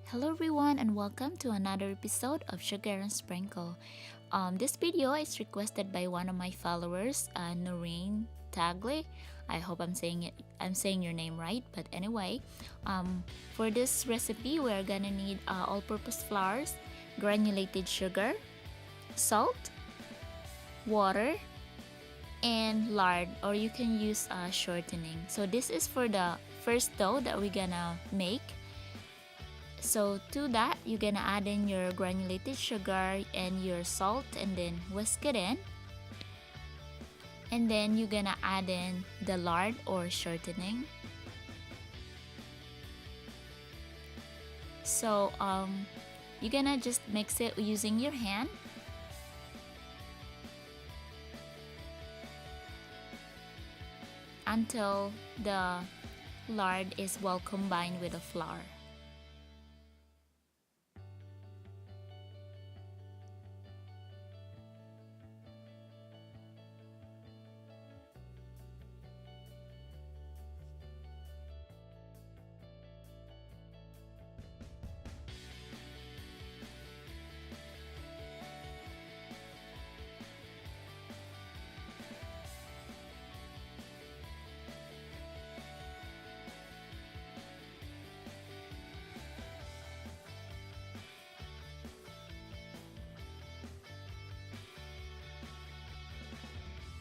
Hello everyone and welcome to another episode of Sugar and Sprinkle. This video is requested by one of my followers, Noreen Tagle. I hope I'm saying your name right. But anyway, for this recipe, we're gonna need all-purpose flours, granulated sugar, salt, water, and lard, or you can use shortening. So this is for the first dough that we're gonna make. So to that, you're gonna add in your granulated sugar and your salt and then whisk it in. And then you're gonna add in the lard or shortening. So you're gonna just mix it using your hand. Until the lard is well combined with the flour.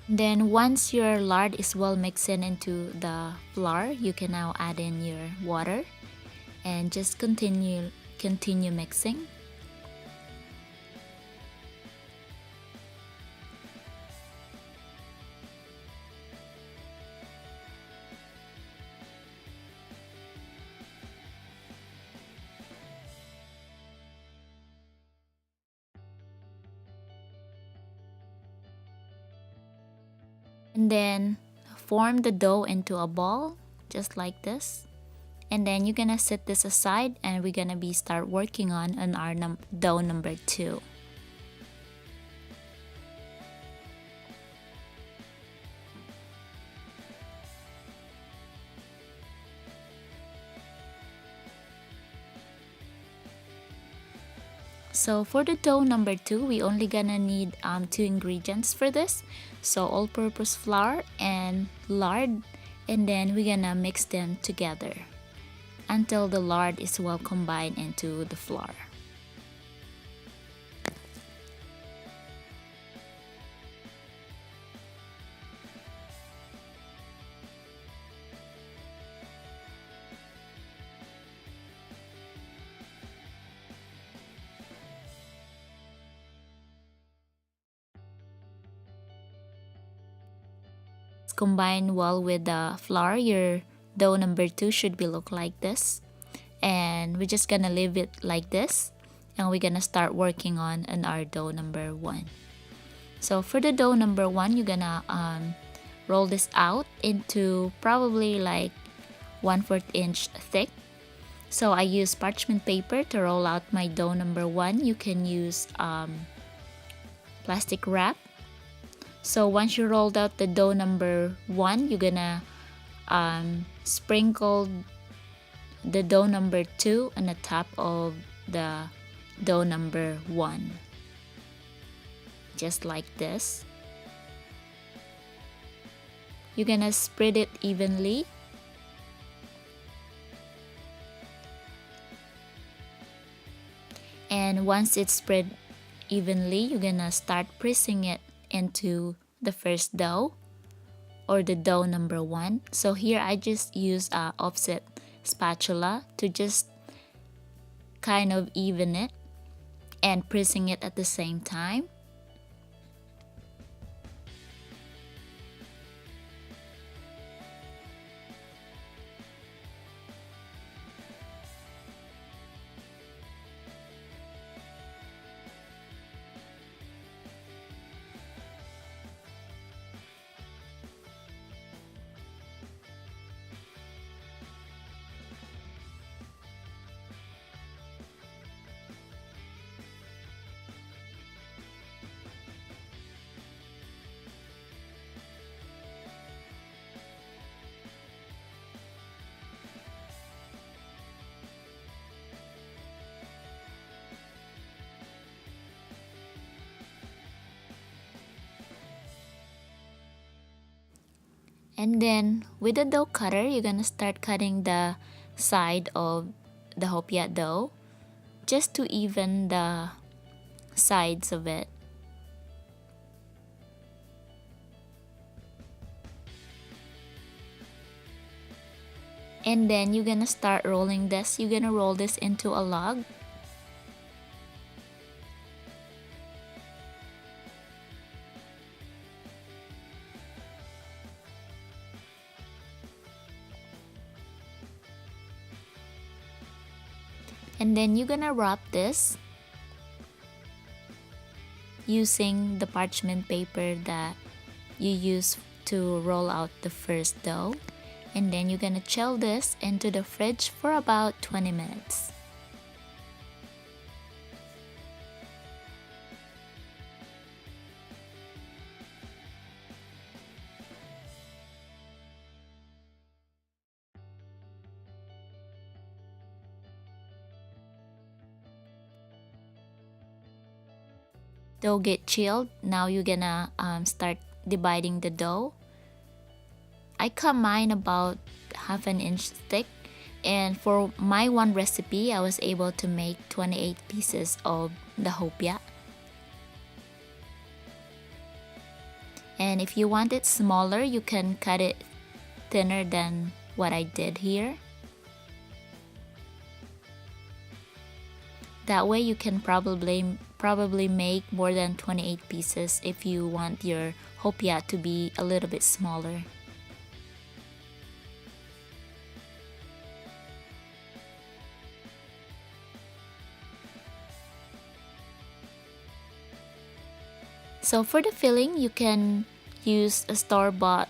Then once your lard is well mixed in into the flour, you can now add in your water and just continue mixing. And then form the dough into a ball, just like this. And then you're gonna set this aside and we're gonna start working on our dough number 2. So for the dough number 2, we only gonna need 2 ingredients for this. So all-purpose flour and lard, and then we're gonna mix them together until the lard is well combined into the flour. Combine well with the flour, your dough number 2 should be look like this. And we're just gonna leave it like this, and we're gonna start working on our dough number 1. So for the dough number 1, you're gonna roll this out into probably like 1/4 inch thick. So I use parchment paper to roll out my dough number 1. You can use plastic wrap. So once you rolled out the dough number 1, you're gonna sprinkle the dough number 2 on the top of the dough number 1, just like this. You're gonna spread it evenly. And once it's spread evenly, you're gonna start pressing it into the first dough or the dough number 1. So here I just use a offset spatula to just kind of even it and pressing it at the same time. And then with the dough cutter, you're gonna start cutting the side of the hopia dough just to even the sides of it. And then you're gonna start rolling this. You're gonna roll this into a log. And then you're gonna wrap this using the parchment paper that you use to roll out the first dough. And then you're gonna chill this into the fridge for about 20 minutes. Dough get chilled. Now you're gonna start dividing the dough. I cut mine about half an inch thick, and for my one recipe I was able to make 28 pieces of the hopia. And if you want it smaller, you can cut it thinner than what I did here. That way you can probably make more than 28 pieces if you want your hopia to be a little bit smaller. So for the filling, you can use a store-bought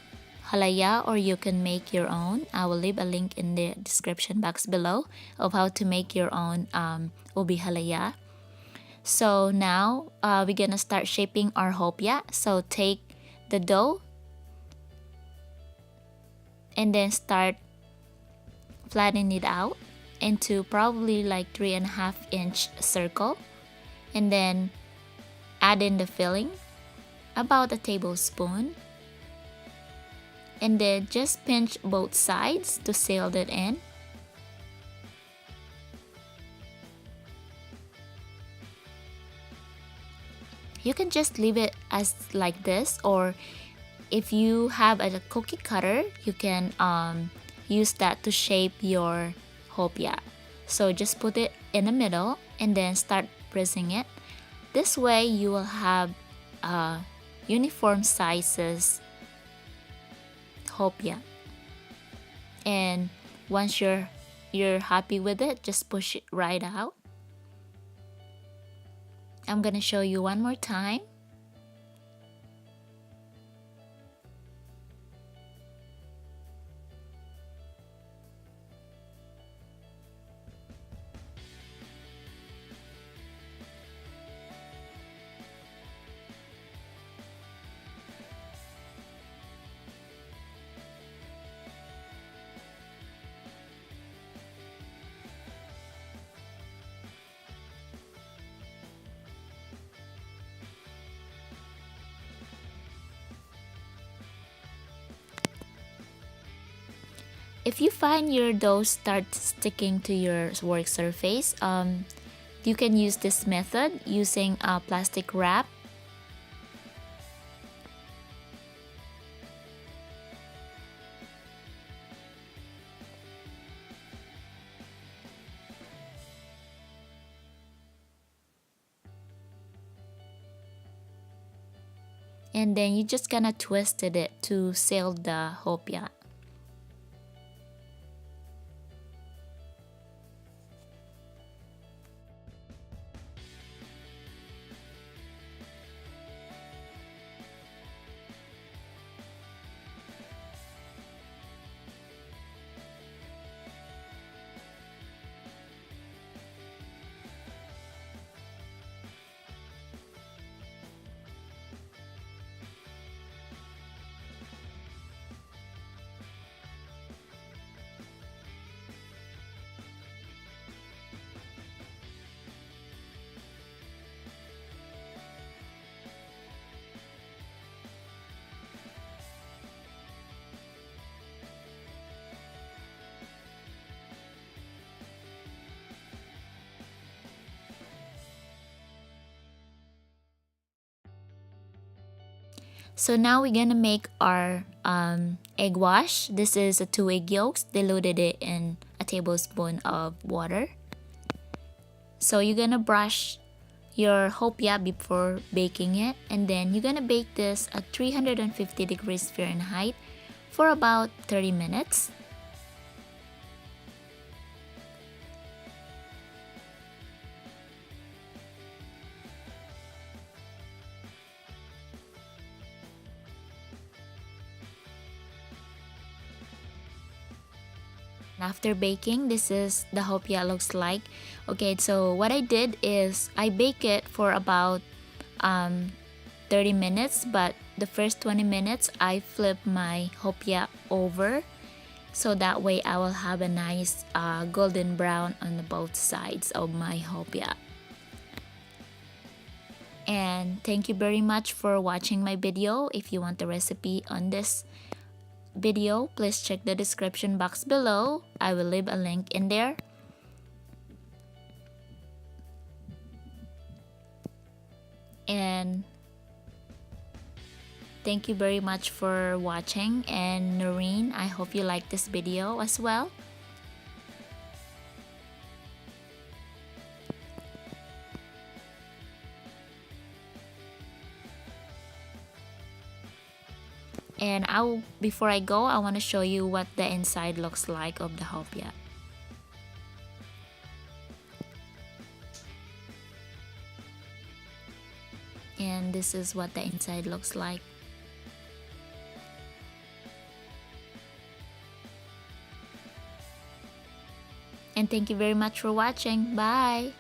halaya or you can make your own. I will leave a link in the description box below of how to make your own ube halaya. So now we're gonna start shaping our hopia. So take the dough and then start flattening it out into probably like 3.5-inch circle, and then add in the filling, about a tablespoon, and then just pinch both sides to seal it in. You can just leave it as like this, or if you have a cookie cutter, you can use that to shape your hopia. So just put it in the middle and then start pressing it. This way you will have uniform sizes hopia. And once you're happy with it, just push it right out. I'm gonna show you one more time. If you find your dough starts sticking to your work surface, you can use this method using a plastic wrap. And then you're just gonna twist it to seal the hopia. So now we're gonna make our egg wash. This is 2 egg yolks, diluted it in a tablespoon of water. So you're gonna brush your hopia before baking it, and then you're gonna bake this at 350 degrees Fahrenheit for about 30 minutes. After baking, this is the hopia looks like. Okay, so what I did is I bake it for about 30 minutes, but the first 20 minutes I flip my hopia over, so that way I will have a nice golden brown on both sides of my hopia. And thank you very much for watching my video. If you want the recipe on this video, please check the description box below. I will leave a link in there. And thank you very much for watching. And Noreen, I hope you like this video as well. And before I go, I want to show you what the inside looks like of the hopia. And this is what the inside looks like. And thank you very much for watching. Bye!